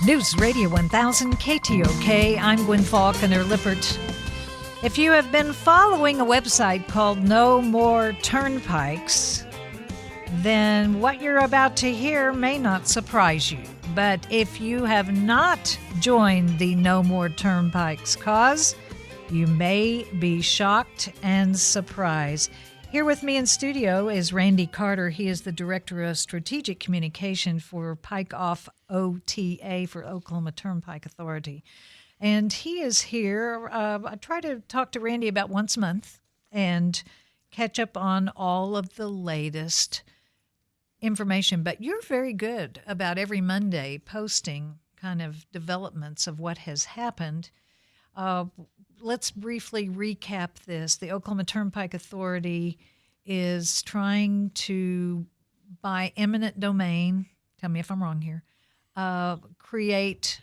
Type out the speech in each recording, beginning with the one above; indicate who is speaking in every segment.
Speaker 1: News Radio 1000 KTOK. I'm Gwin Faulcon-Lippert. If you have been following a website called No More Turnpikes, then what you're about to hear may not surprise you. But if you have not joined the No More Turnpikes cause, you may be shocked and surprised. Here with me in studio is Randy Carter. He is the Director of Strategic Communication for PIKE off OTA for Oklahoma Turnpike Authority. And he is here. I try to talk to Randy about once a month and catch up on all of the latest information. But you're very good about every Monday posting kind of developments of what has happened. Let's briefly recap this. The Oklahoma Turnpike Authority is trying to, by eminent domain, tell me if I'm wrong here, create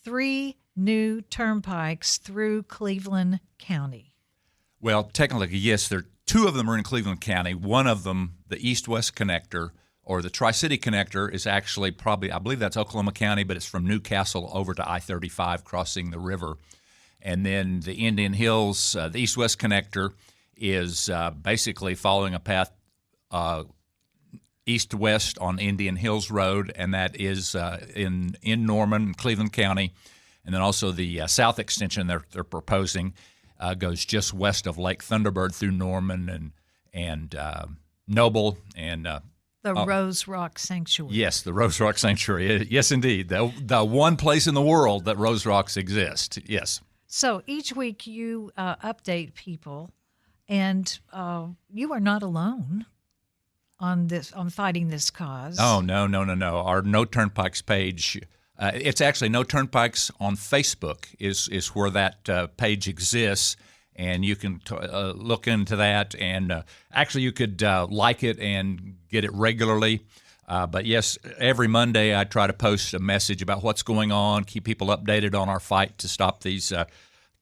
Speaker 1: 3 new turnpikes through Cleveland County.
Speaker 2: Well, technically, yes, 2 of them are in Cleveland County. One of them, the east-west connector, or the Tri-City connector, is actually probably, I believe that's Oklahoma County, but it's from Newcastle over to I-35 crossing the river. And then the Indian Hills, the east-west connector, is basically following a path east to west on Indian Hills Road, and that is in Norman, Cleveland County. And then also the south extension they're proposing goes just west of Lake Thunderbird through Norman and Noble and
Speaker 1: the Rose Rock Sanctuary.
Speaker 2: Yes, the Rose Rock Sanctuary. Yes, indeed, the one place in the world that Rose Rocks exist. Yes.
Speaker 1: So each week you update people, and you are not alone on fighting this cause.
Speaker 2: Oh, no. Our No Turnpikes page, it's actually No Turnpikes on Facebook is where that page exists, and you can look into that, and actually you could like it and get it regularly. But yes, every Monday I try to post a message about what's going on, keep people updated on our fight to stop these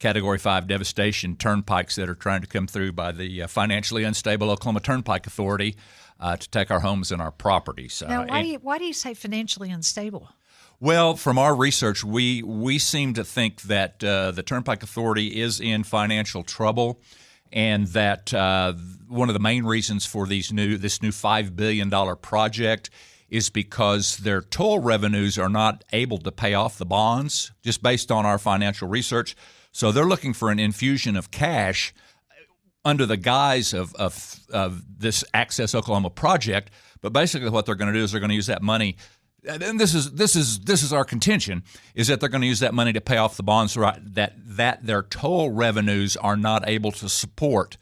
Speaker 2: Category 5 devastation turnpikes that are trying to come through by the financially unstable Oklahoma Turnpike Authority to take our homes and our properties.
Speaker 1: Now, why do you say financially unstable?
Speaker 2: Well, from our research, we seem to think that the Turnpike Authority is in financial trouble, and that one of the main reasons for this new $5 billion project is because their toll revenues are not able to pay off the bonds, just based on our financial research. So they're looking for an infusion of cash under the guise of this Access Oklahoma project. But basically what they're going to do is they're going to use that money, and this is our contention, is that they're going to use that money to pay off the bonds that their toll revenues are not able to support.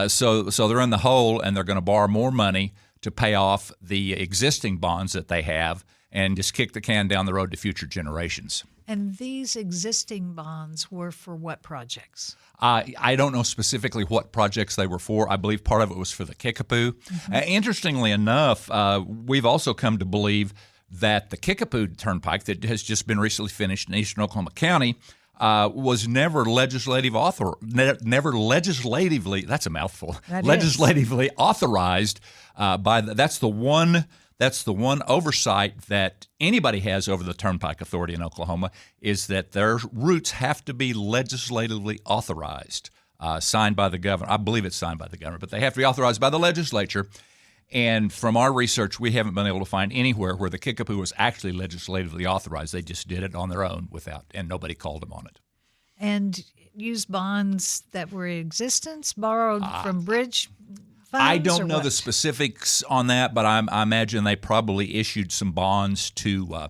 Speaker 2: So they're in the hole, and they're going to borrow more money to pay off the existing bonds that they have and just kick the can down the road to future generations.
Speaker 1: And these existing bonds were for what projects?
Speaker 2: I don't know specifically what projects they were for. I believe part of it was for the Kickapoo. Mm-hmm. Interestingly enough, we've also come to believe that the Kickapoo Turnpike that has just been recently finished in eastern Oklahoma County was never legislatively that's a mouthful. Legislatively authorized by that's the one oversight that anybody has over the Turnpike Authority in Oklahoma, is that their routes have to be legislatively authorized, signed by the governor. I believe it's signed by the governor, but they have to be authorized by the legislature. And from our research, we haven't been able to find anywhere where the Kickapoo was actually legislatively authorized. They just did it on their own and nobody called them on it. And
Speaker 1: used bonds that were in existence, borrowed from bridge funds?
Speaker 2: I don't know the specifics on that, but I imagine they probably issued some bonds to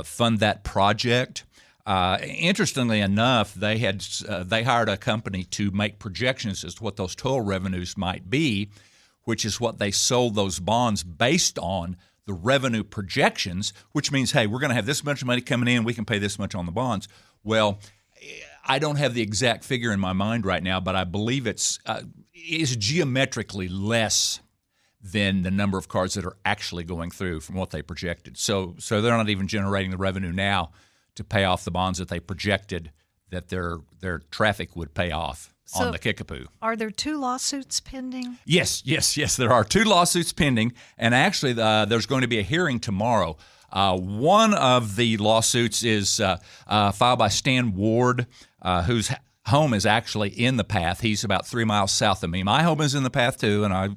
Speaker 2: fund that project. Interestingly enough, they hired a company to make projections as to what those toll revenues might be, which is what they sold those bonds based on, the revenue projections, which means, hey, we're going to have this much money coming in, we can pay this much on the bonds. Well, I don't have the exact figure in my mind right now, but I believe it's geometrically less than the number of cars that are actually going through from what they projected. So they're not even generating the revenue now to pay off the bonds that they projected that their traffic would pay off on the Kickapoo.
Speaker 1: Are there 2 lawsuits pending?
Speaker 2: Yes. There are 2 lawsuits pending, and actually there's going to be a hearing tomorrow. One of the lawsuits is filed by Stan Ward, whose home is actually in the path. He's about 3 miles south of me. My home is in the path too, and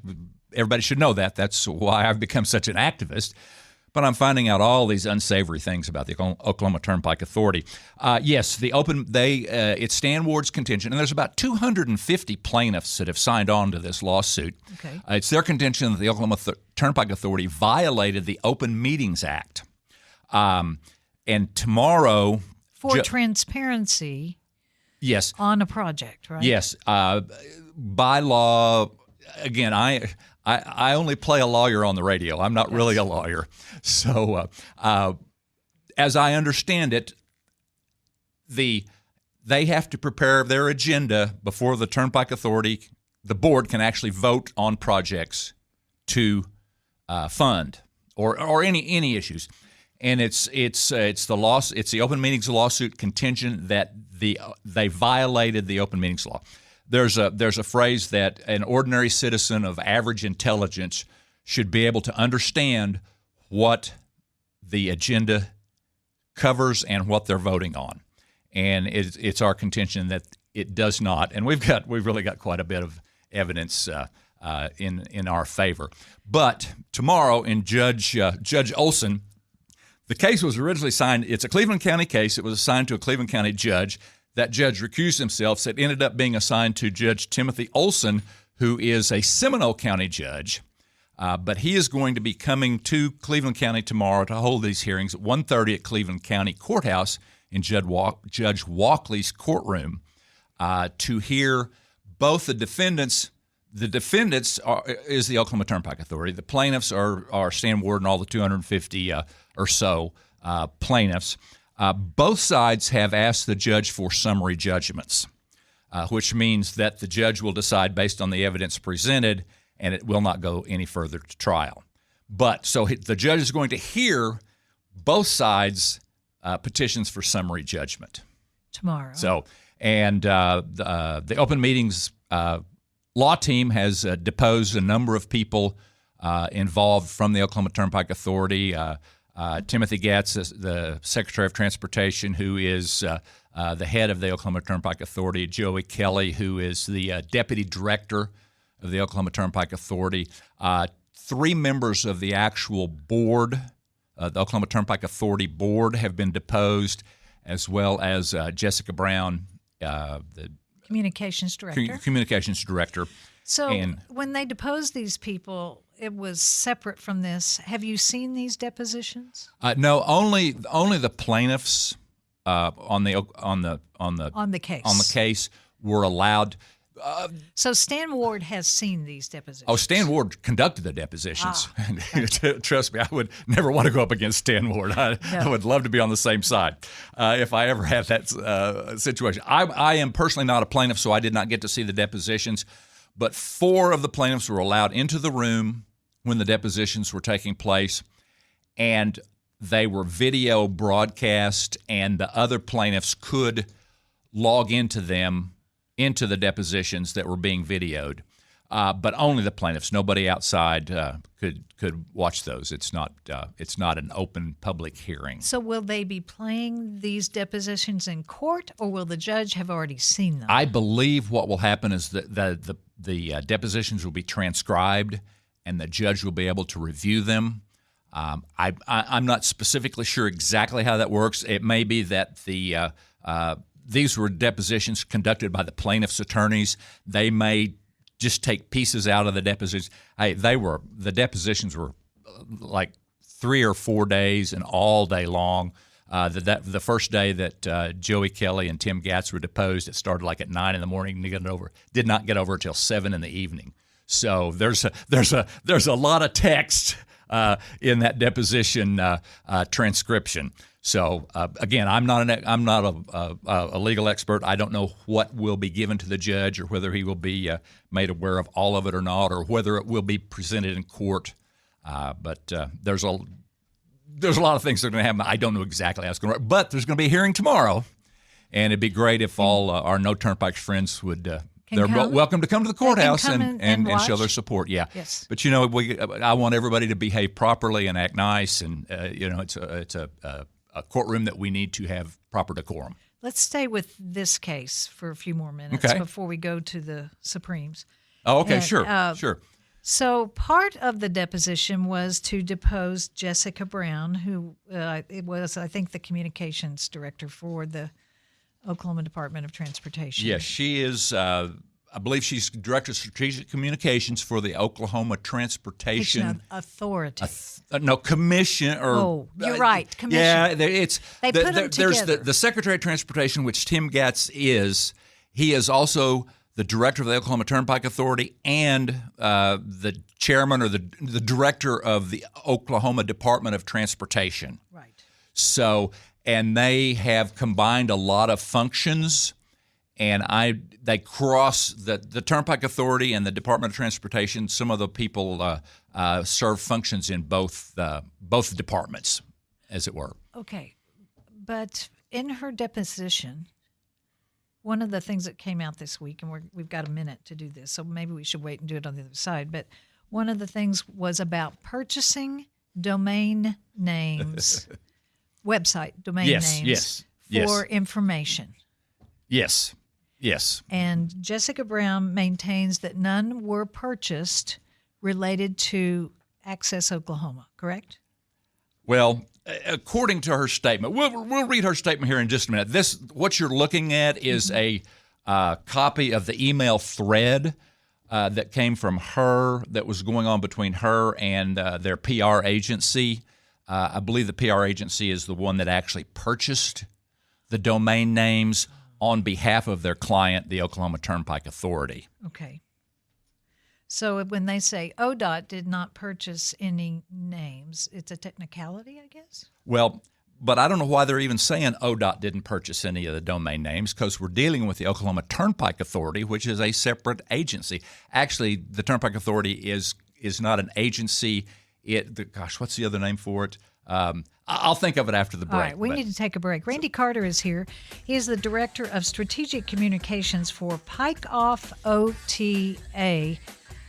Speaker 2: everybody should know that. That's why I've become such an activist. But I'm finding out all these unsavory things about the Oklahoma Turnpike Authority. Yes, it's Stan Ward's contention, and there's about 250 plaintiffs that have signed on to this lawsuit. Okay. It's their contention that the Oklahoma Turnpike Authority violated the Open Meetings Act. And tomorrow...
Speaker 1: For transparency...
Speaker 2: Yes.
Speaker 1: On a project, right?
Speaker 2: Yes. By law, again, I only play a lawyer on the radio. I'm not really a lawyer. So as I understand it, they have to prepare their agenda before the Turnpike Authority, the board, can actually vote on projects to fund or any issues. And it's the Open Meetings lawsuit contention that they violated the Open Meetings law. There's a phrase that an ordinary citizen of average intelligence should be able to understand what the agenda covers and what they're voting on, and it's our contention that it does not. And we've really got quite a bit of evidence in our favor. But tomorrow, in Judge Olson. The case was originally assigned, it's a Cleveland County case. It was assigned to a Cleveland County judge. That judge recused himself, so it ended up being assigned to Judge Timothy Olson, who is a Seminole County judge. But he is going to be coming to Cleveland County tomorrow to hold these hearings at 1:30 at Cleveland County Courthouse in Judge Walkley's courtroom to hear both the defendants. The defendants is the Oklahoma Turnpike Authority. The plaintiffs are Stan Ward and all the 250 or so plaintiffs. Both sides have asked the judge for summary judgments, which means that the judge will decide based on the evidence presented, and it will not go any further to trial. But so the judge is going to hear both sides' petitions for summary judgment
Speaker 1: tomorrow.
Speaker 2: So, and the Open Meetings law team has deposed a number of people involved from the Oklahoma Turnpike Authority. Timothy Gatz, the Secretary of Transportation, who is the head of the Oklahoma Turnpike Authority, Joey Kelly, who is the Deputy Director of the Oklahoma Turnpike Authority, 3 members of the actual board, the Oklahoma Turnpike Authority board, have been deposed, as well as Jessica Brown, the Communications Director.
Speaker 1: So when they deposed these people, it was separate from this. Have you seen these depositions?
Speaker 2: No, only the plaintiffs on the case were allowed.
Speaker 1: So Stan Ward has seen these depositions.
Speaker 2: Oh, Stan Ward conducted the depositions. Trust me, I would never want to go up against Stan Ward. I would love to be on the same side if I ever had that situation. I am personally not a plaintiff, so I did not get to see the depositions. But 4 of the plaintiffs were allowed into the room when the depositions were taking place, and they were video broadcast, and the other plaintiffs could log into the depositions that were being videoed. But only the plaintiffs. Nobody outside could watch those. It's not an open public hearing.
Speaker 1: So will they be playing these depositions in court, or will the judge have already seen them?
Speaker 2: I believe what will happen is that the depositions will be transcribed, and the judge will be able to review them. I'm not specifically sure exactly how that works. It may be that these were depositions conducted by the plaintiff's attorneys. They may just take pieces out of the depositions. The depositions were like 3 or 4 days and all day long. The first day that Joey Kelly and Tim Gatz were deposed, it started like at 9 in the morning. Did not get over until 7 in the evening. So there's a lot of text in that deposition transcription. So again, I'm not a legal expert. I don't know what will be given to the judge, or whether he will be made aware of all of it or not, or whether it will be presented in court. But there's a lot of things that are going to happen. I don't know exactly how it's going to work, but there's going to be a hearing tomorrow, and it'd be great if all our No Turnpikes friends would they're welcome to come to the courthouse and show their
Speaker 1: watch?
Speaker 2: support. Yeah.
Speaker 1: Yes.
Speaker 2: But I want everybody to behave properly and act nice, and it's a courtroom that we need to have proper decorum.
Speaker 1: Let's stay with this case for a few more minutes before we go to the Supremes.
Speaker 2: Oh, okay,
Speaker 1: And,
Speaker 2: sure.
Speaker 1: So part of the deposition was to depose Jessica Brown, who was, I think, the communications director for the Oklahoma Department of Transportation.
Speaker 2: Yes, she is. I believe she's director of strategic communications for the Oklahoma Transportation
Speaker 1: Authority.
Speaker 2: Commission.
Speaker 1: You're right. Commission.
Speaker 2: Yeah,
Speaker 1: they put them
Speaker 2: there's
Speaker 1: together.
Speaker 2: the Secretary of Transportation, which Tim Gatz is. He is also the director of the Oklahoma Turnpike Authority and the chairman or the director of the Oklahoma Department of Transportation.
Speaker 1: Right.
Speaker 2: So, and they have combined a lot of functions, and they cross the Turnpike Authority and the Department of Transportation. Some of the people serve functions in both departments, as it were.
Speaker 1: Okay, but in her deposition, one of the things that came out this week, and we've got a minute to do this, so maybe we should wait and do it on the other side, but one of the things was about purchasing domain names, website domain names for information.
Speaker 2: Yes.
Speaker 1: And Jessica Brown maintains that none were purchased related to Access Oklahoma, correct?
Speaker 2: Well, according to her statement, we'll read her statement here in just a minute. What you're looking at is a copy of the email thread that came from her, that was going on between her and their PR agency. I believe the PR agency is the one that actually purchased the domain names on behalf of their client, the Oklahoma Turnpike Authority.
Speaker 1: Okay. So when they say ODOT did not purchase any names, it's a technicality, I guess?
Speaker 2: Well, but I don't know why they're even saying ODOT didn't purchase any of the domain names, because we're dealing with the Oklahoma Turnpike Authority, which is a separate agency. Actually, the Turnpike Authority is not an agency. What's the other name for it? I'll think of it after the break.
Speaker 1: All right, we need to take a break. Randy Carter is here. He is the Director of Strategic Communications for PIKE Off OTA,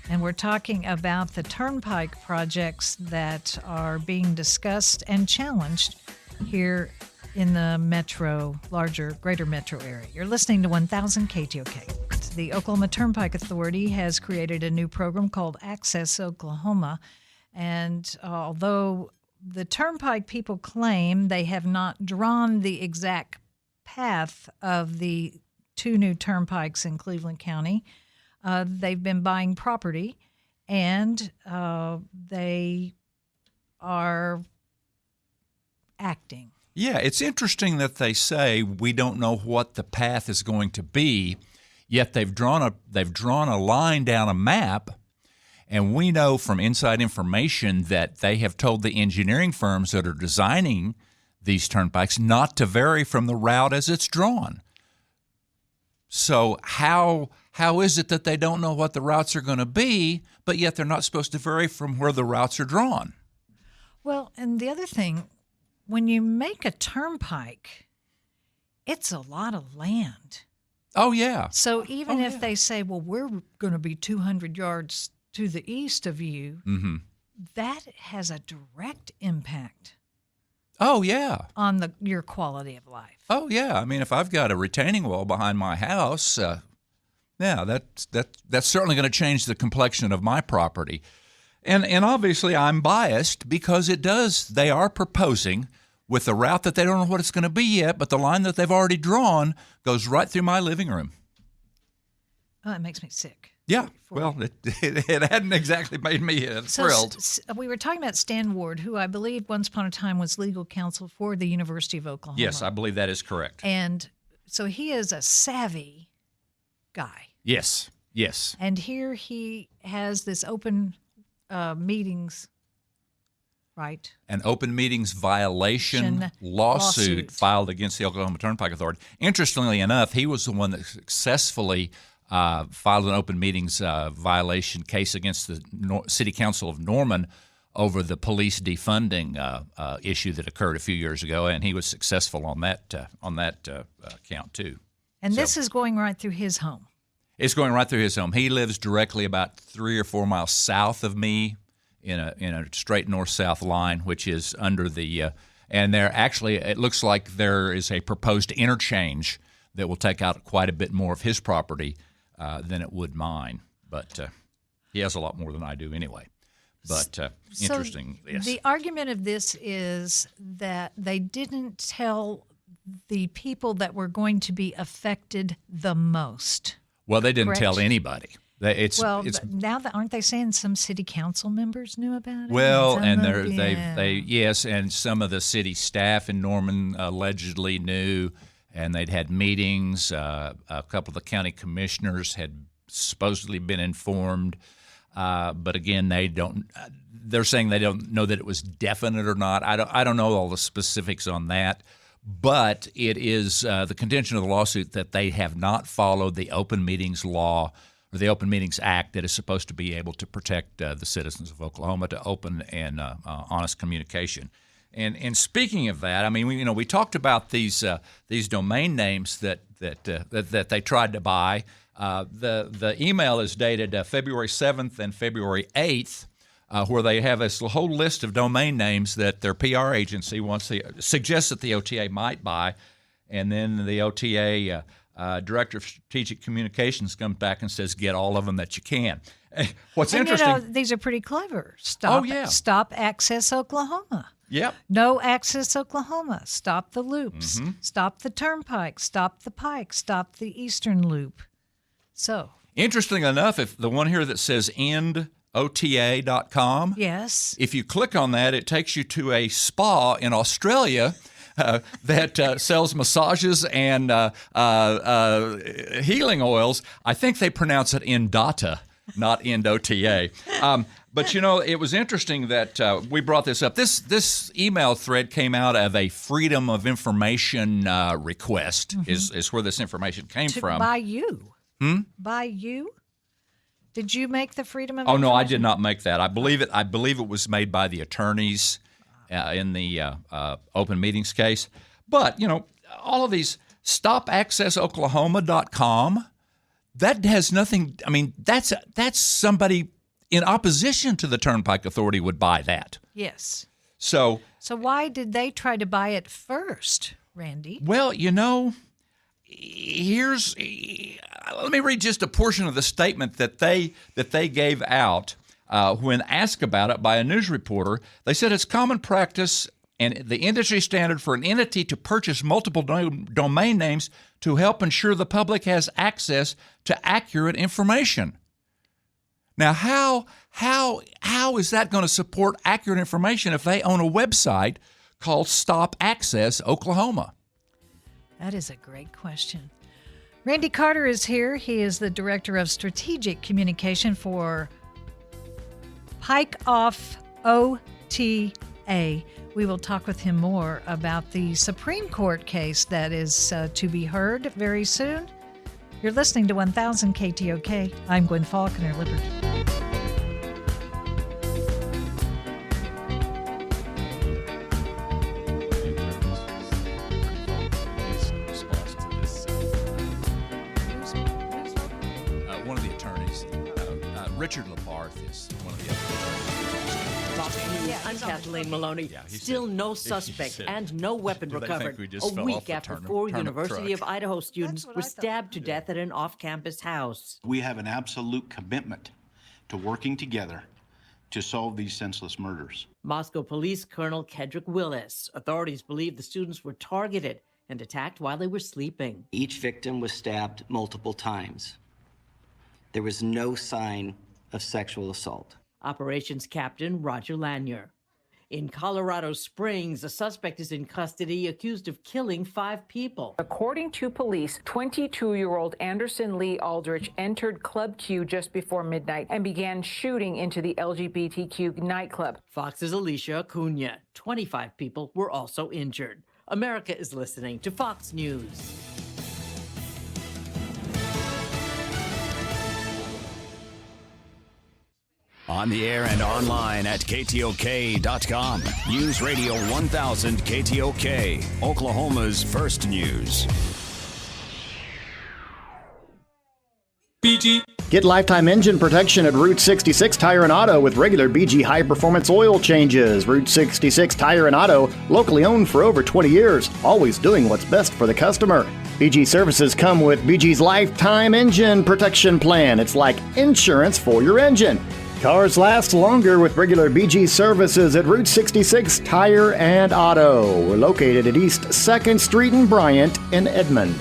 Speaker 1: and we're talking about the turnpike projects that are being discussed and challenged here in the greater metro area. You're listening to 1000 KTOK. The Oklahoma Turnpike Authority has created a new program called Access Oklahoma, and although the turnpike people claim they have not drawn the exact path of the two new turnpikes in Cleveland County, they've been buying property, and they are acting.
Speaker 2: Yeah, it's interesting that they say we don't know what the path is going to be, yet they've drawn a line down a map. And we know from inside information that they have told the engineering firms that are designing these turnpikes not to vary from the route as it's drawn. So how is it that they don't know what the routes are going to be, but yet they're not supposed to vary from where the routes are drawn?
Speaker 1: Well, and the other thing, when you make a turnpike, it's a lot of land.
Speaker 2: Oh, yeah.
Speaker 1: So even if they say, well, we're going to be 200 yards to the east of you, that has a direct impact.
Speaker 2: Oh, yeah.
Speaker 1: On your quality of life.
Speaker 2: Oh, yeah. I mean, if I've got a retaining wall behind my house, that's certainly going to change the complexion of my property. And obviously I'm biased because they are proposing with a route that they don't know what it's going to be yet, but the line that they've already drawn goes right through my living room.
Speaker 1: Oh, it makes me sick.
Speaker 2: Yeah, well, it hadn't exactly made me thrilled.
Speaker 1: So we were talking about Stan Ward, who I believe once upon a time was legal counsel for the University of Oklahoma.
Speaker 2: Yes, I believe that is correct.
Speaker 1: And so he is a savvy guy.
Speaker 2: Yes.
Speaker 1: And here he has this open meetings, right?
Speaker 2: An open meetings violation lawsuit filed against the Oklahoma Turnpike Authority. Interestingly enough, he was the one that successfully filed an open meetings violation case against the City Council of Norman over the police defunding issue that occurred a few years ago, and he was successful on that count too.
Speaker 1: And this is going right through his home.
Speaker 2: It's going right through his home. He lives directly about 3 or 4 miles south of me in a straight north-south line, which is under the and there actually it looks like there is a proposed interchange that will take out quite a bit more of his property than it would mine. But he has a lot more than I do anyway. But interesting.
Speaker 1: So
Speaker 2: yes.
Speaker 1: The argument of this is that they didn't tell the people that were going to be affected the most.
Speaker 2: Well, they didn't
Speaker 1: correct?
Speaker 2: tell anybody. It's
Speaker 1: now that aren't they saying some city council members knew about it?
Speaker 2: well, and they yes, and some of the city staff in Norman allegedly knew, and they'd had meetings. A couple of the county commissioners had supposedly been informed, but again, they don't. They're saying they don't know that it was definite or not. I don't know all the specifics on that. But it is the contention of the lawsuit that they have not followed the open meetings law or the Open Meetings Act that is supposed to be able to protect the citizens of Oklahoma to open and honest communication. And speaking of that, I mean, we talked about these domain names that they tried to buy. The email is dated February 7th and February 8th. Where they have this whole list of domain names that their PR agency suggests that the OTA might buy, and then the OTA Director of Strategic Communications comes back and says, get all of them that you can. What's interesting...
Speaker 1: these are pretty clever. Stop Access Oklahoma.
Speaker 2: Yep.
Speaker 1: No Access Oklahoma. Stop the loops. Mm-hmm. Stop the turnpike. Stop the pike. Stop the eastern loop. So...
Speaker 2: Interesting enough, if the one here that says endota.com,
Speaker 1: yes,
Speaker 2: if you click on that, it takes you to a spa in Australia that sells massages and healing oils. I think they pronounce it Endota, not Endota. But, it was interesting that we brought this up. This email thread came out of a Freedom of Information request, is where this information came from.
Speaker 1: By you. By you? Did you make the Freedom of
Speaker 2: Information?
Speaker 1: Oh,
Speaker 2: no, I did not make that. I believe it was made by the attorneys in the open meetings case. But, all of these stopaccessoklahoma.com, that has nothing, I mean, that's somebody in opposition to the Turnpike Authority would buy that.
Speaker 1: Yes.
Speaker 2: So
Speaker 1: why did they try to buy it first, Randy?
Speaker 2: Well, let me read just a portion of the statement that they gave out when asked about it by a news reporter. They said it's common practice and the industry standard for an entity to purchase multiple domain names to help ensure the public has access to accurate information. Now, how is that going to support accurate information if they own a website called Stop Access Oklahoma?
Speaker 1: That is a great question. Randy Carter is here. He is the Director of Strategic Communication for PIKE Off OTA. We will talk with him more about the Supreme Court case that is to be heard very soon. You're listening to 1000 KTOK. I'm Gwin Faulcon-Lippert.
Speaker 2: Richard Labarth is one of the other.
Speaker 3: I'm Kathleen Maloney. Still no suspect and no weapon recovered. A week after 4 University of Idaho students were stabbed to death at an off-campus house.
Speaker 4: We have an absolute commitment to working together to solve these senseless murders.
Speaker 3: Moscow Police Colonel Kedrick Willis. Authorities believe the students were targeted and attacked while they were sleeping.
Speaker 5: Each victim was stabbed multiple times. There was no sign of sexual assault.
Speaker 3: Operations Captain Roger Lanier. In Colorado Springs, a suspect is in custody accused of killing 5 people.
Speaker 6: According to police, 22-year-old Anderson Lee Aldrich entered Club Q just before midnight and began shooting into the LGBTQ nightclub.
Speaker 3: Fox's Alicia Acuna. 25 people were also injured. America is listening to Fox News.
Speaker 7: On the air and online at KTOK.com. News Radio 1000 KTOK, Oklahoma's first news.
Speaker 8: BG.
Speaker 9: Get lifetime engine protection at Route 66 Tire and Auto with regular BG high performance oil changes. Route 66 Tire and Auto, locally owned for over 20 years, always doing what's best for the customer. BG services come with BG's lifetime engine protection plan. It's like insurance for your engine. Cars last longer with regular BG services at Route 66 Tire and Auto. We're located at East 2nd Street and Bryant in Edmond.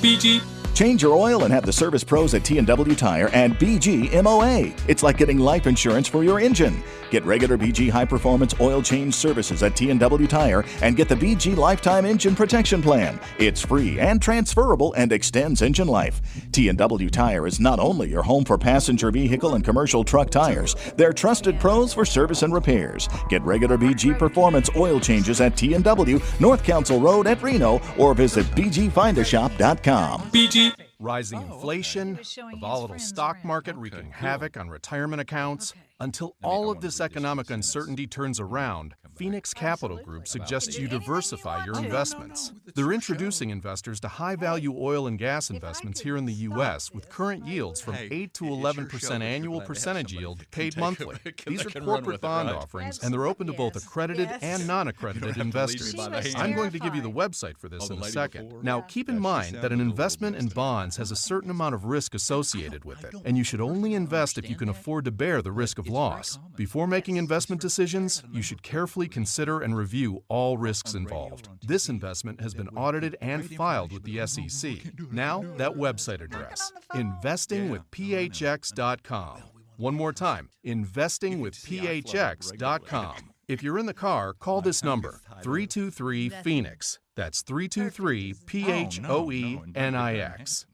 Speaker 8: BG.
Speaker 10: Change your oil and have the service pros at T&W Tire and BG MOA. It's like getting life insurance for your engine. Get regular BG high-performance oil change services at T&W Tire and get the BG Lifetime Engine Protection Plan. It's free and transferable and extends engine life. T&W Tire is not only your home for passenger vehicle and commercial truck tires, they're trusted pros for service and repairs. Get regular BG performance oil changes at T&W, North Council Road at Reno, or visit bgfindershop.com.
Speaker 8: BG.
Speaker 11: Rising inflation, a volatile stock market wreaking havoc on retirement accounts. Until all of this economic uncertainty turns around, Phoenix Capital Group suggests you diversify your investments. They're introducing investors to high-value oil and gas investments here in the U.S. with current yields from 8 to 11% annual percentage yield paid monthly. These are corporate bond offerings, and they're open to both accredited and non-accredited investors. I'm going to give you the website for this in a second. Now, keep in mind that an investment in bonds has a certain amount of risk associated with it, and you should only invest if you can afford to bear the risk of loss. Before making investment decisions, you should carefully consider and review all risks involved. This investment has been audited and filed with the SEC. Now, that website address, investingwithphx.com. One more time, investingwithphx.com. If you're in the car, call this number, 323-PHOENIX. That's 323-PHOENIX.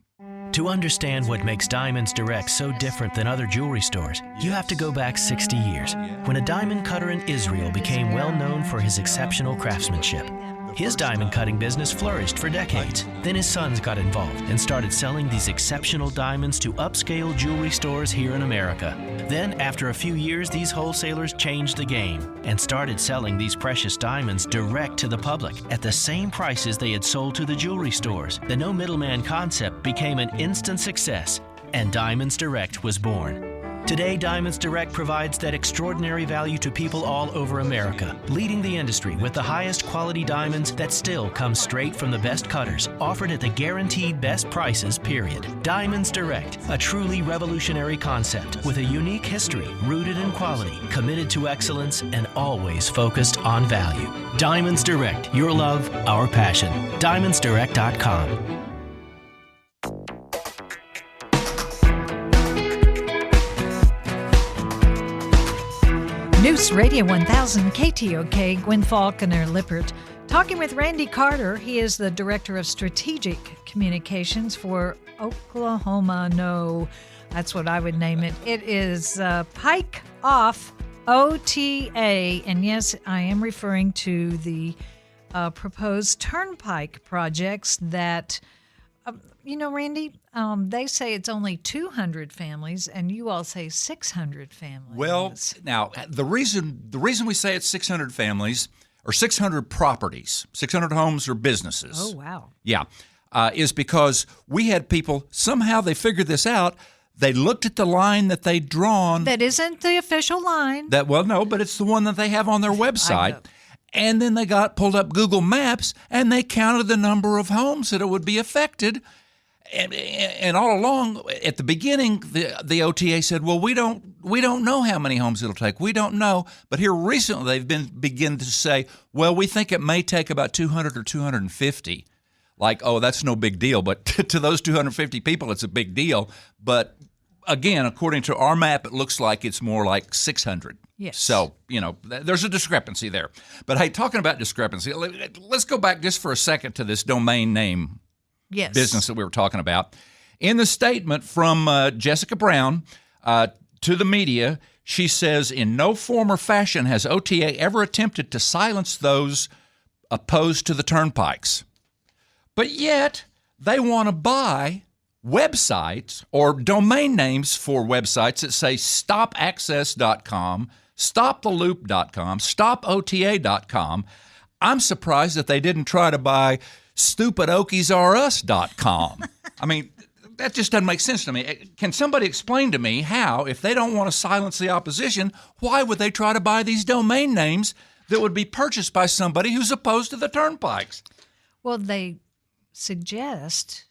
Speaker 12: To understand what makes Diamonds Direct so different than other jewelry stores, you have to go back 60 years, when a diamond cutter in Israel became well known for his exceptional craftsmanship. His diamond cutting business flourished for decades. Then his sons got involved and started selling these exceptional diamonds to upscale jewelry stores here in America. Then, after a few years, these wholesalers changed the game and started selling these precious diamonds direct to the public at the same prices they had sold to the jewelry stores. The no middleman concept became an instant success, and Diamonds Direct was born. Today, Diamonds Direct provides that extraordinary value to people all over America, leading the industry with the highest quality diamonds that still come straight from the best cutters, offered at the guaranteed best prices, period. Diamonds Direct, a truly revolutionary concept with a unique history rooted in quality, committed to excellence, and always focused on value. Diamonds Direct, your love, our passion. DiamondsDirect.com.
Speaker 1: News Radio 1000 KTOK, Gwin Faulcon-Lippert, talking with Randy Carter. He is the Director of Strategic Communications for Oklahoma. No, that's what I would name it. It is Pike Off OTA. And yes, I am referring to the proposed turnpike projects that, Randy, they say it's only 200 families, and you all say 600 families.
Speaker 2: Well, now, the reason we say it's 600 families, or 600 properties, 600 homes or businesses.
Speaker 1: Oh, wow.
Speaker 2: Yeah, is because we had people, somehow they figured this out. They looked at the line that they'd drawn.
Speaker 1: That isn't the official line.
Speaker 2: No, but it's the one that they have on their website. And then they pulled up Google Maps, and they counted the number of homes that it would be affected. And all along, at the beginning, the OTA said, "Well, we don't know how many homes it'll take. We don't know." But here recently, they've begin to say, "Well, we think it may take about 200 or 250." Like, oh, that's no big deal. But to those 250 people, it's a big deal. But again, according to our map, it looks like it's more like 600.
Speaker 1: Yes.
Speaker 2: So, there's a discrepancy there. But hey, talking about discrepancy, let's go back just for a second to this domain name business that we were talking about. In the statement from Jessica Brown to the media, she says, "In no form or fashion has OTA ever attempted to silence those opposed to the turnpikes. But yet, they want to buy websites or domain names for websites that say stopaccess.com, stoptheloop.com, stopota.com. I'm surprised that they didn't try to buy stupidokiesrus.com. I mean, that just doesn't make sense to me. Can somebody explain to me how, if they don't want to silence the opposition, why would they try to buy these domain names that would be purchased by somebody who's opposed to the turnpikes?
Speaker 1: Well, they suggest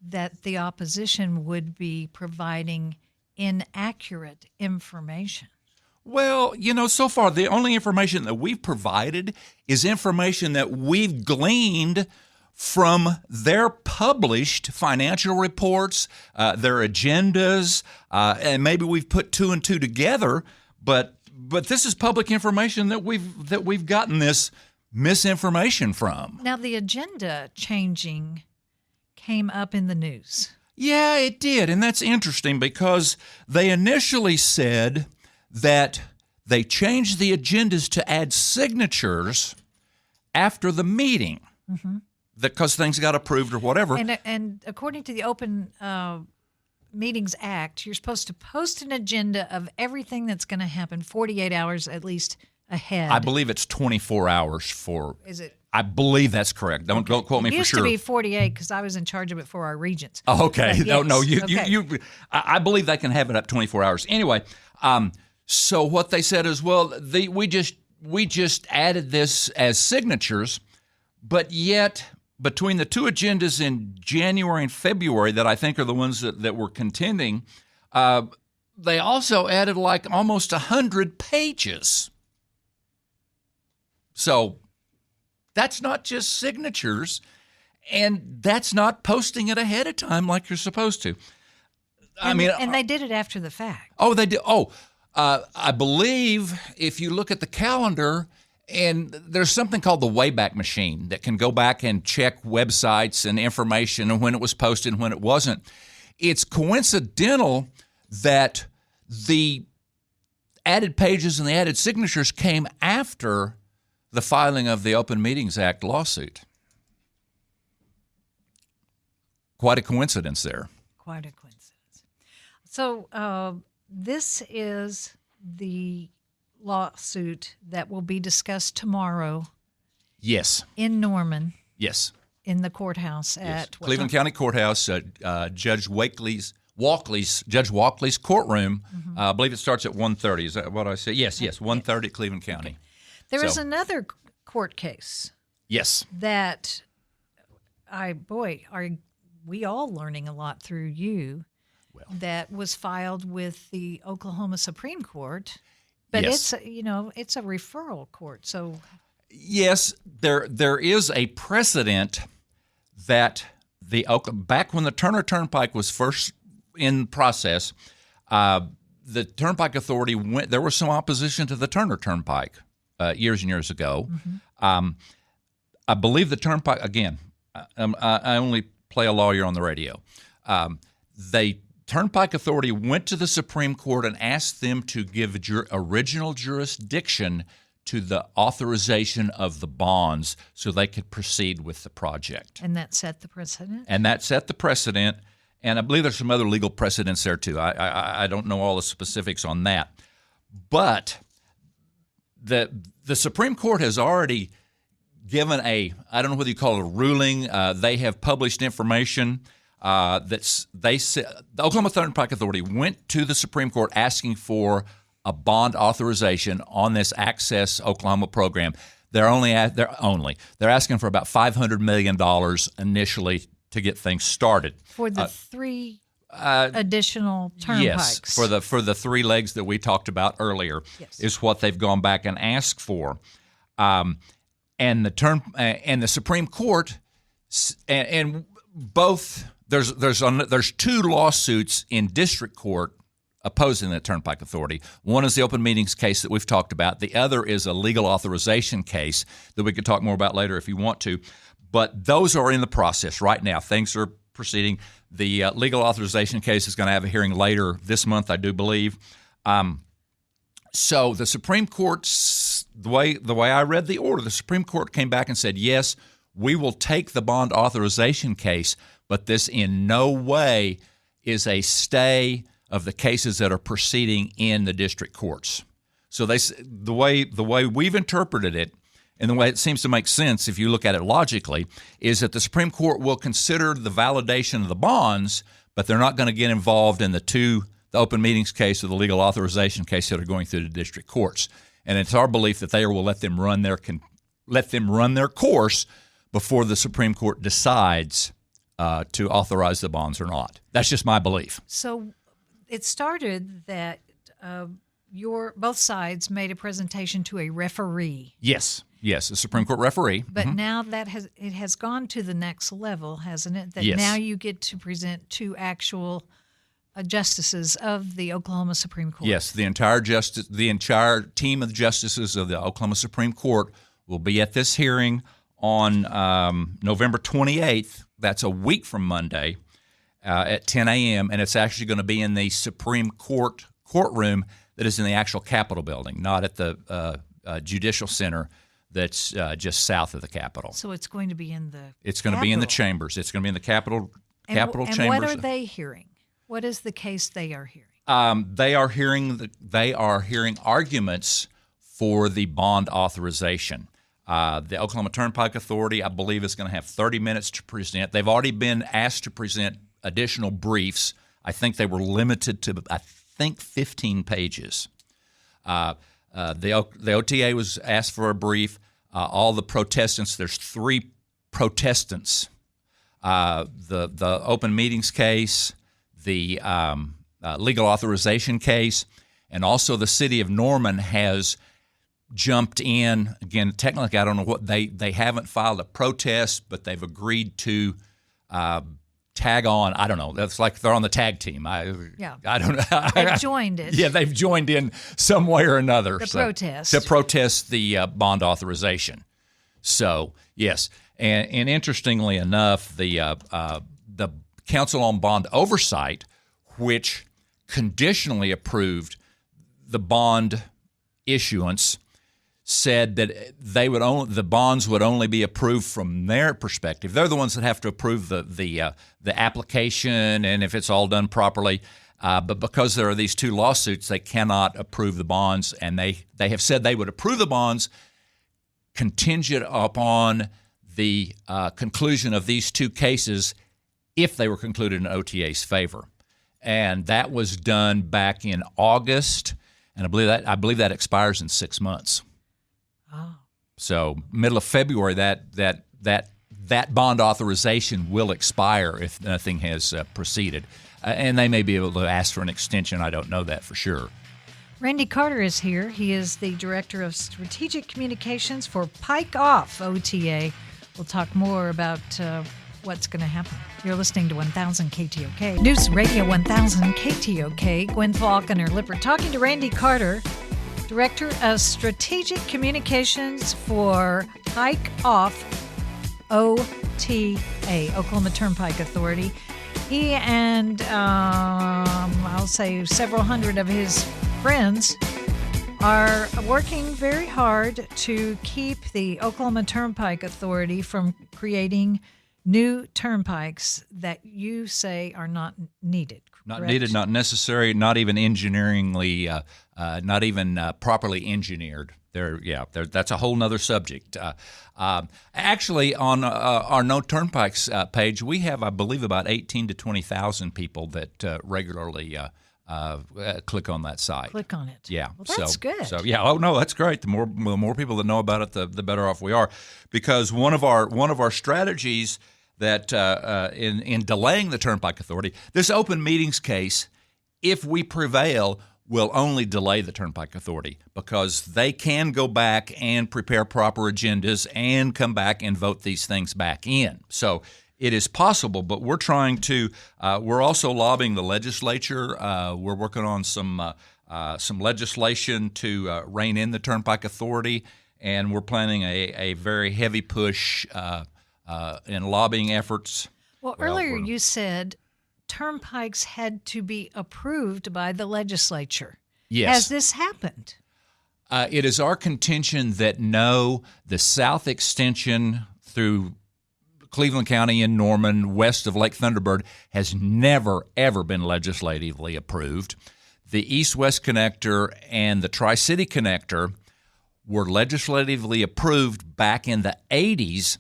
Speaker 1: that the opposition would be providing inaccurate information.
Speaker 2: Well, so far the only information that we've provided is information that we've gleaned from their published financial reports, their agendas, and maybe we've put two and two together. But this is public information that we've gotten this misinformation from.
Speaker 1: Now, the agenda changing came up in the news.
Speaker 2: Yeah, it did, and that's interesting because they initially said that they changed the agendas to add signatures after the meeting. Mm-hmm. Because things got approved or whatever.
Speaker 1: And according to the Open Meetings Act, you're supposed to post an agenda of everything that's going to happen 48 hours at least ahead.
Speaker 2: I believe it's 24 hours for.
Speaker 1: Is it?
Speaker 2: I believe that's correct. Don't quote me for sure.
Speaker 1: It used to be 48 because I was in charge of it for our regents.
Speaker 2: Oh, okay.
Speaker 1: Yes.
Speaker 2: No. I believe they can have it up 24 hours. Anyway, so what they said is, well, we just added this as signatures, but yet. Between the two agendas in January and February that I think are the ones that we're contending, they also added like almost 100 pages. So that's not just signatures, and that's not posting it ahead of time like you're supposed to.
Speaker 1: And they did it after the fact.
Speaker 2: Oh, they did. Oh, I believe if you look at the calendar, and there's something called the Wayback Machine that can go back and check websites and information and when it was posted and when it wasn't. It's coincidental that the added pages and the added signatures came after the filing of the Open Meetings Act lawsuit. Quite a coincidence there.
Speaker 1: Quite a coincidence. So this is the lawsuit that will be discussed tomorrow.
Speaker 2: Yes.
Speaker 1: In Norman.
Speaker 2: Yes.
Speaker 1: In the courthouse at
Speaker 2: Cleveland County Courthouse, Judge Walkley's courtroom. Mm-hmm. I believe it starts at 1:30. Is that what I said? Yes, 1:30 at Cleveland County.
Speaker 1: Okay. There is another court case.
Speaker 2: Yes.
Speaker 1: That are we all learning a lot through you? Well, that was filed with the Oklahoma Supreme Court. But yes. It's a referral court. So
Speaker 2: yes, there is a precedent that back when the Turner Turnpike was first in process, the Turnpike Authority there was some opposition to the Turner Turnpike years and years ago. Mm-hmm. I believe the Turnpike, again, I only play a lawyer on the radio. Turnpike Authority went to the Supreme Court and asked them to give original jurisdiction to the authorization of the bonds so they could proceed with the project.
Speaker 1: And that set the precedent?
Speaker 2: And I believe there's some other legal precedents there too. I don't know all the specifics on that. But the Supreme Court has already given I don't know whether you call it a ruling. They have published information. The Oklahoma Turnpike Authority went to the Supreme Court asking for a bond authorization on this Access Oklahoma program. They're asking for about $500 million initially to get things started
Speaker 1: for the three additional turnpikes.
Speaker 2: Yes, for the three legs that we talked about earlier. Yes. Is what they've gone back and asked for, and the Supreme Court and both. There's two lawsuits in district court opposing the Turnpike Authority. One is the Open Meetings case that we've talked about. The other is a legal authorization case that we could talk more about later if you want to. But those are in the process right now. Things are proceeding. The legal authorization case is going to have a hearing later this month, I do believe. So the Supreme Court, the way I read the order, the Supreme Court came back and said, yes, we will take the bond authorization case, but this in no way is a stay of the cases that are proceeding in the district courts. So the way we've interpreted it, and the way it seems to make sense if you look at it logically, is that the Supreme Court will consider the validation of the bonds, but they're not going to get involved in the open meetings case or the legal authorization case that are going through the district courts. And it's our belief that they will let them run their course before the Supreme Court decides to authorize the bonds or not. That's just my belief.
Speaker 1: So it started that both sides made a presentation to a referee.
Speaker 2: Yes, a Supreme Court referee.
Speaker 1: But now that it has gone to the next level, hasn't it? That
Speaker 2: yes.
Speaker 1: Now you get to present two actual justices of the Oklahoma Supreme Court.
Speaker 2: Yes, the entire team of justices of the Oklahoma Supreme Court will be at this hearing on November 28th. That's a week from Monday at 10 a.m., and it's actually going to be in the Supreme Court courtroom that is in the actual Capitol building, not at the Judicial Center that's just south of the Capitol.
Speaker 1: So it's going to be in the
Speaker 2: It's going to be in the chambers. It's going to be in the Capitol chambers.
Speaker 1: And what are they hearing? What is the case they are hearing?
Speaker 2: They are hearing arguments for the bond authorization. The Oklahoma Turnpike Authority, I believe, is going to have 30 minutes to present. They've already been asked to present additional briefs. I think they were limited to 15 pages. The OTA was asked for a brief. All the protestants, there's 3 protestants. The open meetings case, the legal authorization case, and also the city of Norman has jumped in. Again, technically, I don't know what they haven't filed a protest, but they've agreed to tag on. I don't know. That's like they're on the tag team. I don't know.
Speaker 1: They've joined it.
Speaker 2: Yeah, they've joined in some way or another.
Speaker 1: Protest.
Speaker 2: To protest the bond authorization. So, yes. And interestingly enough, the Council on Bond Oversight, which conditionally approved the bond issuance, said that the bonds would only be approved from their perspective. They're the ones that have to approve the application and if it's all done properly. But because there are these 2 lawsuits, they cannot approve the bonds, and they have said they would approve the bonds contingent upon the conclusion of these 2 cases if they were concluded in OTA's favor. And that was done back in August, and I believe that expires in 6 months.
Speaker 1: Oh.
Speaker 2: So middle of February, that bond authorization will expire if nothing has proceeded. And they may be able to ask for an extension. I don't know that for sure.
Speaker 1: Randy Carter is here. He is the Director of Strategic Communications for PIKE Off OTA. We'll talk more about what's going to happen. You're listening to 1000 KTOK. News Radio 1000 KTOK. Gwin Faulcon-Lippert talking to Randy Carter, Director of Strategic Communications for PIKE Off OTA, Oklahoma Turnpike Authority. He and I'll say several hundred of his friends are working very hard to keep the Oklahoma Turnpike Authority from creating new turnpikes that you say are not needed.
Speaker 2: Not
Speaker 1: correct?
Speaker 2: needed, not necessary, not even engineeringly, not even properly engineered. That's a whole nother subject. Actually, on our No Turnpikes page, we have, I believe, about 18 to 20,000 people that regularly click on that site.
Speaker 1: Click on it.
Speaker 2: Yeah.
Speaker 1: Well, that's good.
Speaker 2: So yeah. Oh no, that's great. The more people that know about it, the better off we are. Because one of our strategies that in delaying the Turnpike Authority, this open meetings case, if we prevail, will only delay the Turnpike Authority because they can go back and prepare proper agendas and come back and vote these things back in. So it is possible, but we're trying to. We're also lobbying the legislature. We're working on some legislation to rein in the Turnpike Authority, and we're planning a very heavy push in lobbying efforts.
Speaker 1: Well, earlier you said turnpikes had to be approved by the legislature.
Speaker 2: Yes.
Speaker 1: Has this happened?
Speaker 2: It is our contention that no, the south extension through Cleveland County and Norman, west of Lake Thunderbird, has never, ever been legislatively approved. The east-west connector and the Tri-City connector were legislatively approved back in the 80s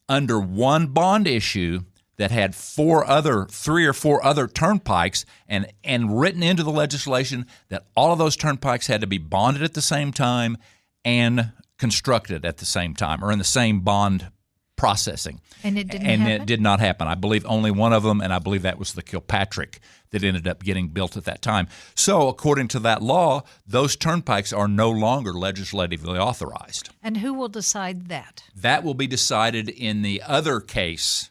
Speaker 2: under one bond issue that had three or four other turnpikes, and written into the legislation that all of those turnpikes had to be bonded at the same time and constructed at the same time, or in the same bond processing.
Speaker 1: And it didn't happen?
Speaker 2: It did not happen. I believe only one of them, and I believe that was the Kilpatrick that ended up getting built at that time. So according to that law, those turnpikes are no longer legislatively authorized.
Speaker 1: And who will decide that?
Speaker 2: That will be decided in the other case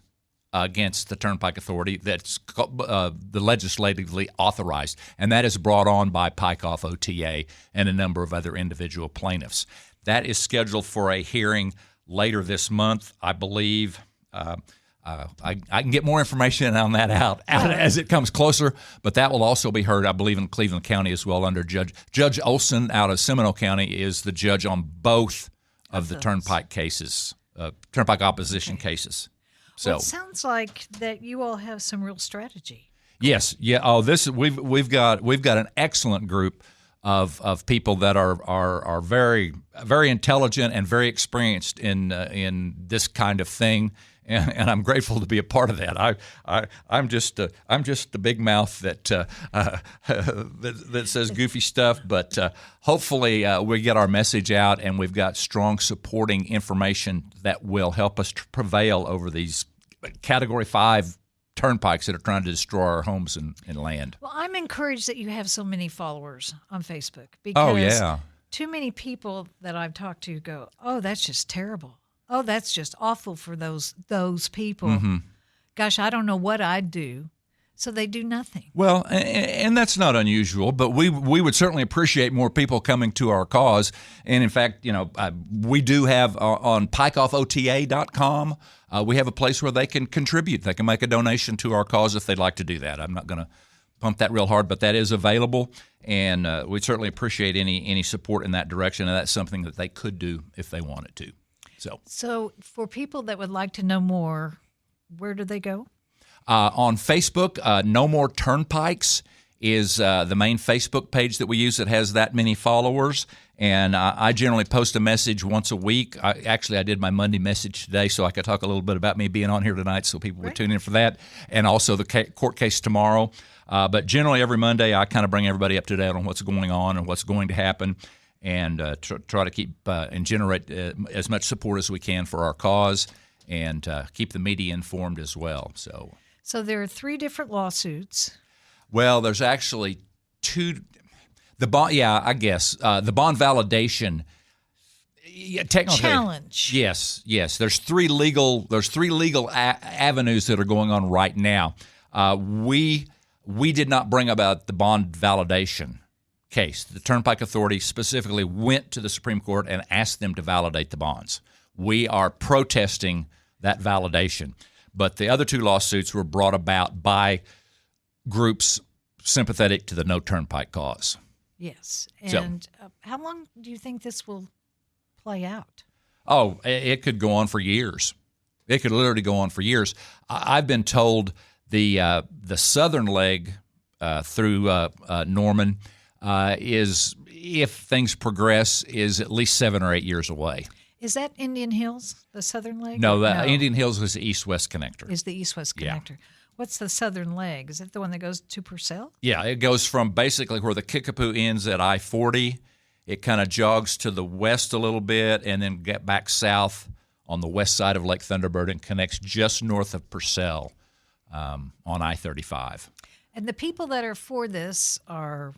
Speaker 2: against the Turnpike Authority that's the legislatively authorized, and that is brought on by PIKE OTA and a number of other individual plaintiffs. That is scheduled for a hearing later this month, I believe. I can get more information on that out as it comes closer, but that will also be heard, I believe, in Cleveland County as well under Judge Olson out of Seminole County is the judge on both of the Turnpike cases, Turnpike opposition cases. So
Speaker 1: well, it sounds like that you all have some real strategy.
Speaker 2: Yes, yeah. Oh, we've got an excellent group of people that are very very intelligent and very experienced in this kind of thing, and I'm grateful to be a part of that. I'm just a big mouth that says goofy stuff, but hopefully we get our message out, and we've got strong supporting information that will help us to prevail over these Category 5 turnpikes that are trying to destroy our homes and land.
Speaker 1: Well, I'm encouraged that you have so many followers on Facebook because too many people that I've talked to go, "Oh, that's just terrible. Oh, that's just awful for those people.
Speaker 2: Mm-hmm.
Speaker 1: Gosh, I don't know what I'd do." So they do nothing.
Speaker 2: Well, and that's not unusual, but we would certainly appreciate more people coming to our cause. And in fact, we do have on pikeoffota.com, we have a place where they can contribute. They can make a donation to our cause if they'd like to do that. I'm not going to pump that real hard, but that is available, and we'd certainly appreciate any support in that direction, and that's something that they could do if they wanted to.
Speaker 1: So for people that would like to know more, where do they go?
Speaker 2: On Facebook, No More Turnpikes is the main Facebook page that we use that has that many followers. And I generally post a message once a week. I did my Monday message today so I could talk a little bit about me being on here tonight so people would tune in for that, and also the court case tomorrow. But generally every Monday I kind of bring everybody up to date on what's going on and what's going to happen, and try to keep and generate as much support as we can for our cause, and keep the media informed as well. So
Speaker 1: there are 3 different lawsuits.
Speaker 2: Well, there's actually 2. The bond, I guess the bond validation. Technically,
Speaker 1: challenge.
Speaker 2: Yes. There's 3 legal avenues that are going on right now. We did not bring about the bond validation case. The Turnpike Authority specifically went to the Supreme Court and asked them to validate the bonds. We are protesting that validation. But the other 2 lawsuits were brought about by groups sympathetic to the No Turnpike cause.
Speaker 1: Yes. And how long do you think this will play out?
Speaker 2: Oh, it could go on for years. It could literally go on for years. I've been told the southern leg through Norman is, if things progress, is at least 7 or 8 years away.
Speaker 1: Is that Indian Hills, the southern leg?
Speaker 2: No, Indian Hills is the east-west connector.
Speaker 1: Is the east-west connector. Yeah. What's the southern leg? Is it the one that goes to Purcell? Yeah,
Speaker 2: it goes from basically where the Kickapoo ends at I-40. It kind of jogs to the west a little bit and then get back south on the west side of Lake Thunderbird and connects just north of Purcell on I-35.
Speaker 1: And the people that are for this are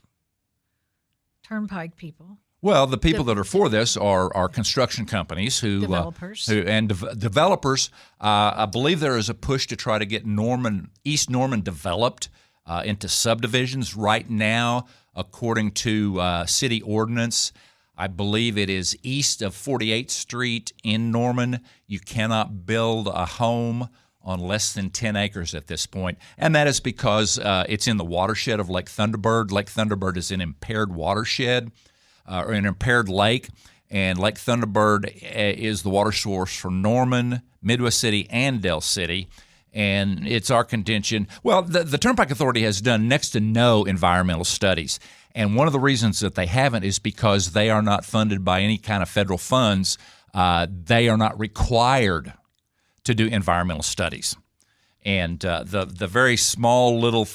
Speaker 1: turnpike people.
Speaker 2: Well, the people that are for this are construction companies
Speaker 1: developers.
Speaker 2: Developers. I believe there is a push to try to get East Norman developed into subdivisions right now. According to city ordinance, I believe it is east of 48th Street in Norman. You cannot build a home on less than 10 acres at this point, and that is because it's in the watershed of Lake Thunderbird. Lake Thunderbird is an impaired watershed. Or an impaired lake, and Lake Thunderbird is the water source for Norman, Midwest City, and Del City, And it's our contention. Well, the Turnpike Authority has done next to no environmental studies. And one of the reasons that they haven't is because they are not funded by any kind of federal funds. They are not required to do environmental studies. And the very small little,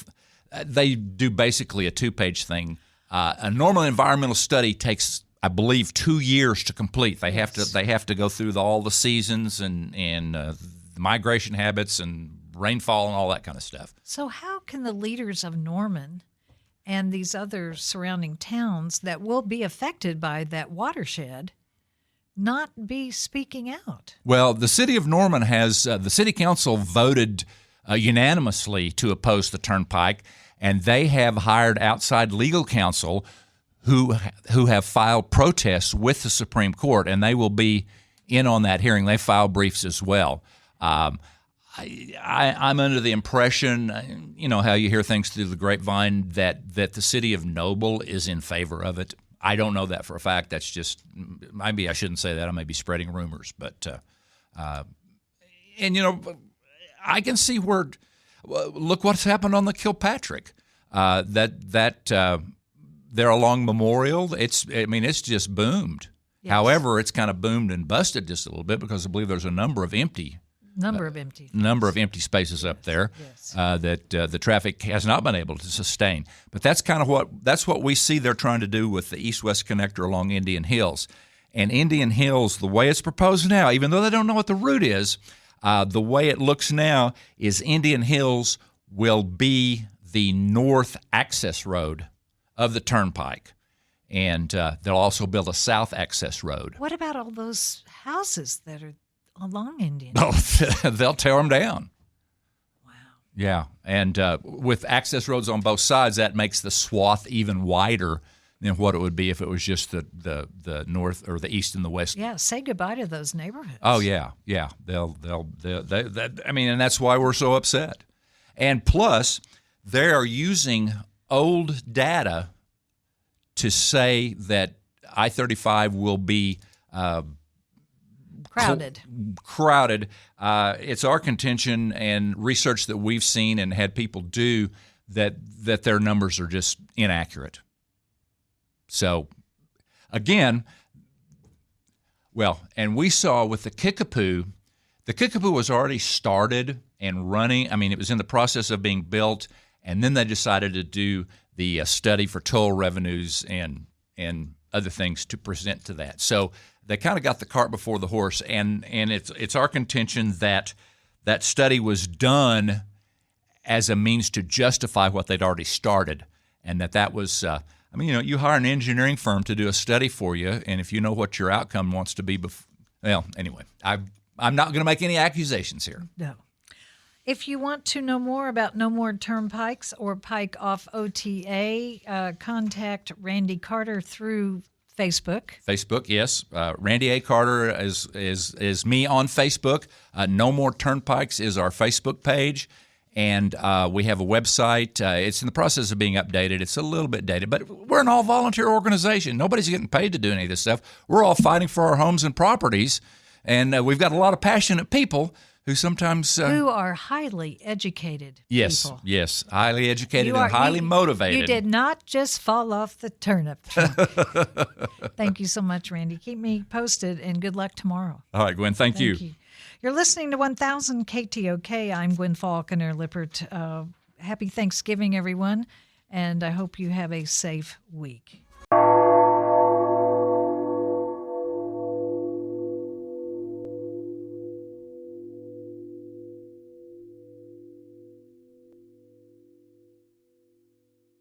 Speaker 2: they do basically a 2-page thing. A normal environmental study takes, I believe, 2 years to complete. They have to go through all the seasons and migration habits and rainfall and all that kind of stuff.
Speaker 1: So how can the leaders of Norman and these other surrounding towns that will be affected by that watershed not be speaking out?
Speaker 2: Well, the city of Norman has, the city council voted unanimously to oppose the turnpike, and they have hired outside legal counsel who have filed protests with the Supreme Court, and they will be in on that hearing. They filed briefs as well. I'm under the impression, you know, how you hear things through the grapevine, that the city of Noble is in favor of it. I don't know that for a fact. That's just, maybe I shouldn't say that. I may be spreading rumors. But, and, you know, I can see where, look what's happened on the Kilpatrick. There along Memorial, it's just boomed. Yes. However, it's kind of boomed and busted just a little bit because I believe there's a number of empty spaces up there. Yes. That the traffic has not been able to sustain. But that's kind of what we see they're trying to do with the east-west connector along Indian Hills. And Indian Hills, the way it's proposed now, even though they don't know what the route is, the way it looks now is Indian Hills will be the north access road of the turnpike. And they'll also build a south access road.
Speaker 1: What about all those houses that are along Indian?
Speaker 2: Oh, they'll tear them down. Wow. Yeah, and with access roads on both sides, that makes the swath even wider than what it would be if it was just the north or the east and the west.
Speaker 1: Yeah, say goodbye to those neighborhoods.
Speaker 2: Oh yeah. They'll I mean, and that's why we're so upset. And plus, they are using old data to say that I-35 will be
Speaker 1: crowded. It's our contention and research that we've seen and had people do that their numbers are just inaccurate. So, again, well, and we saw with the Kickapoo was already started and running. I mean, it was in the process of being built, and then they decided to do the study for toll revenues and other things to present to that. So they kind of got the cart before the horse, and it's our contention that that study was done as a means to justify what they'd already started, and that was I mean, you know, you hire an engineering firm to do a study for you, and if you know what your outcome wants to be, well, anyway, I'm not going to make any accusations here. No. If you want to know more about No More Turnpikes or Pike Off OTA, contact Randy Carter through Facebook.
Speaker 2: Facebook, yes. Randy A. Carter is me on Facebook. No More Turnpikes is our Facebook page. And we have a website. It's in the process of being updated. It's a little bit dated, but we're an all-volunteer organization. Nobody's getting paid to do any of this stuff. We're all fighting for our homes and properties, and we've got a lot of passionate people who sometimes
Speaker 1: who are highly educated people.
Speaker 2: Yes, highly educated and highly motivated.
Speaker 1: You did not just fall off the turnip truck. Thank you so much, Randy. Keep me posted, and good luck tomorrow.
Speaker 2: All right, Gwen, thank you.
Speaker 1: You're listening to 1000 KTOK. I'm Gwin Faulcon-Lippert. Happy Thanksgiving, everyone, and I hope you have a safe week.